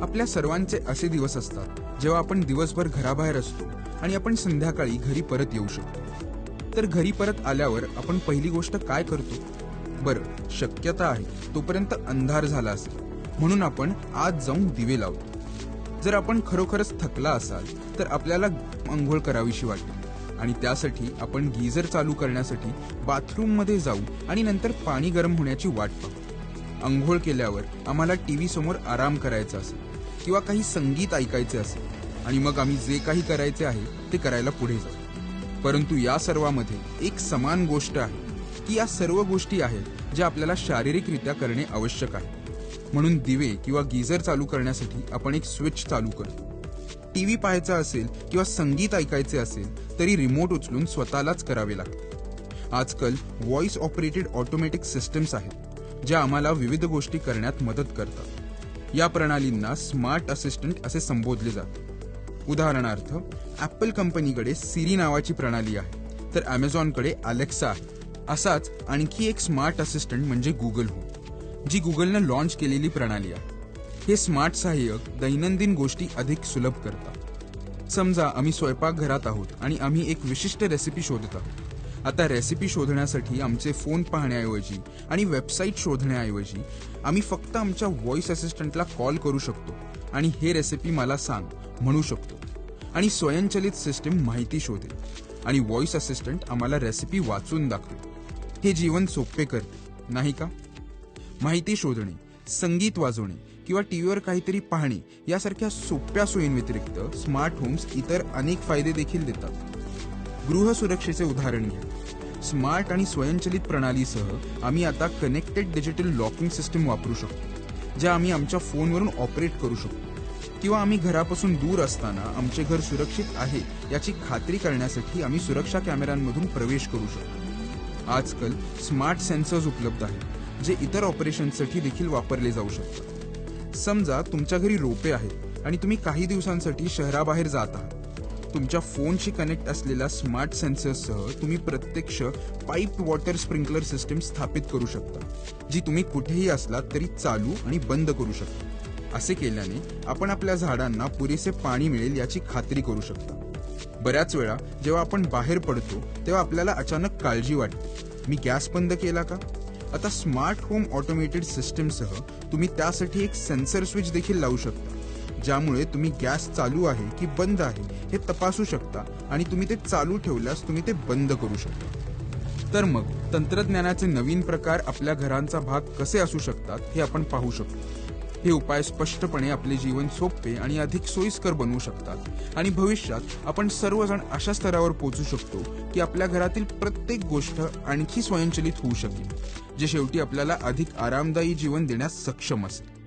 आपल्या सर्वांचे असे दिवस असतात जेव्हा आपण दिवसभर घराबाहेर असतो आणि आपण संध्याकाळी घरी परत येऊ शकतो। तर घरी परत आल्यावर आपण पहिली गोष्ट काय करतो? बरं, शक्यता आहे तोपर्यंत अंधार झाला असेल म्हणून आपण आत जाऊन दिवे लावतो। जर आपण खरोखरच थकला असाल तर आपल्याला अंघोळ करावीशी वाटेल आणि त्यासाठी आपण गीझर चालू करण्यासाठी बाथरूममध्ये जाऊ आणि नंतर पाणी गरम होण्याची वाट पाहू। अंघोळ केल्यावर आम्हाला टीव्ही समोर आराम करायचा असेल किंवा काही संगीत ऐकायचे असेल आणि मग आम्ही जे काही करायचे आहे ते करायला पुढे जाऊ। परंतु या सर्वांमध्ये एक समान गोष्ट आहे की या सर्व गोष्टी आहेत ज्या आपल्याला शारीरिकरित्या करणे आवश्यक आहे। म्हणून दिवे किंवा गीझर चालू करण्यासाठी आपण एक स्विच चालू करतो। टीव्ही पाहायचा असेल किंवा संगीत ऐकायचे असेल तरी रिमोट उचलून स्वतःलाच करावे लागते। आजकाल व्हॉइस ऑपरेटेड ऑटोमॅटिक सिस्टम्स आहेत ज्या आम्हाला विविध गोष्टी करण्यात मदत करतात। या प्रणालींना स्मार्ट असिस्टंट असे संबोधले जाते। उदाहरणार्थ, ॲपल कंपनीकडे सिरी नावाची प्रणाली आहे तर अमेझॉनकडे अलेक्सा आहे। असाच आणखी एक स्मार्ट असिस्टंट म्हणजे गुगल होम, जी गुगलनं लॉन्च केलेली प्रणाली आहे। हे स्मार्ट सहाय्यक दैनंदिन गोष्टी अधिक सुलभ करतात। समजा आम्ही स्वयंपाकघरात आहोत आणि आम्ही एक विशिष्ट रेसिपी शोधत आहोत। आता रेसिपी शोधण्यासाठी आमचे फोन पाहण्याऐवजी आणि वेबसाईट शोधण्याऐवजी आम्ही फक्त आमच्या व्हॉइस असिस्टंटला कॉल करू शकतो आणि हे रेसिपी मला सांग म्हणू शकतो आणि स्वयंचलित सिस्टीम माहिती शोधेल आणि व्हॉइस असिस्टंट आम्हाला रेसिपी वाचून दाखवेल। हे जीवन सोपे करते, नाही का? माहिती शोधणे, संगीत वाजवणे किंवा टीव्हीवर काहीतरी पाहणे यासारख्या सोप्या सोयींव्यतिरिक्त स्मार्ट होम्स इतर अनेक फायदे देखील देतात। गृह सुरक्षेचे उदाहरण घ्या। स्मार्ट आणि स्वयंचलित प्रणालीसह आम्ही आता कनेक्टेड डिजिटल लॉकिंग सिस्टीम वापरू शकतो, ज्या आम्ही आमच्या फोनवरून ऑपरेट करू शकतो किंवा आम्ही घरापासून दूर असताना आमचे घर सुरक्षित आहे याची खात्री करण्यासाठी आम्ही सुरक्षा कॅमेऱ्यांमधून प्रवेश करू शकतो। आजकाल स्मार्ट सेन्सर्स उपलब्ध आहेत जे इतर ऑपरेशनसाठी देखील वापरले जाऊ शकतात। समजा तुमच्या घरी रोपे आहेत आणि तुम्ही काही दिवसांसाठी शहराबाहेर जात आहात। तुमच्या फोनशी कनेक्ट असलेल्या स्मार्ट सेन्सर्ससह तुम्ही प्रत्यक्ष पाईप वॉटर स्प्रिंकलर सिस्टीम स्थापित करू शकता, जी तुम्ही कुठेही असलात तरी चालू आणि बंद करू शकता। असे केल्याने आपण आपल्या झाडांना पुरेसे पाणी मिळेल याची खात्री करू शकता। बऱ्याच वेळा जेव्हा आपण बाहेर पडतो तेव्हा आपल्याला अचानक काळजी वाटते, मी गॅस बंद केला का? आता स्मार्ट होम ऑटोमेटेड सिस्टीमसह तुम्ही त्यासाठी एक सेन्सर स्विच देखील लावू शकता, ज्यामुळे तुम्ही गॅस चालू आहे की बंद आहे हे तपासू शकता आणि तुम्ही ते चालू ठेवल्यास तुम्ही ते बंद करू शकता। तर मग तंत्रज्ञानाचे नवीन प्रकार आपल्या घरांचा भाग कसे असू शकतात हे आपण पाहू शकतो। हे उपाय स्पष्टपणे आपले जीवन सोपे आणि अधिक सोयीस्कर बनवू शकतात आणि भविष्यात आपण सर्वजण अशा स्तरावर पोहोचू शकतो की आपल्या घरातील प्रत्येक गोष्ट आणखी स्वयंचलित होऊ शकेल, जे शेवटी आपल्याला अधिक आरामदायी जीवन देण्यास सक्षम असेल।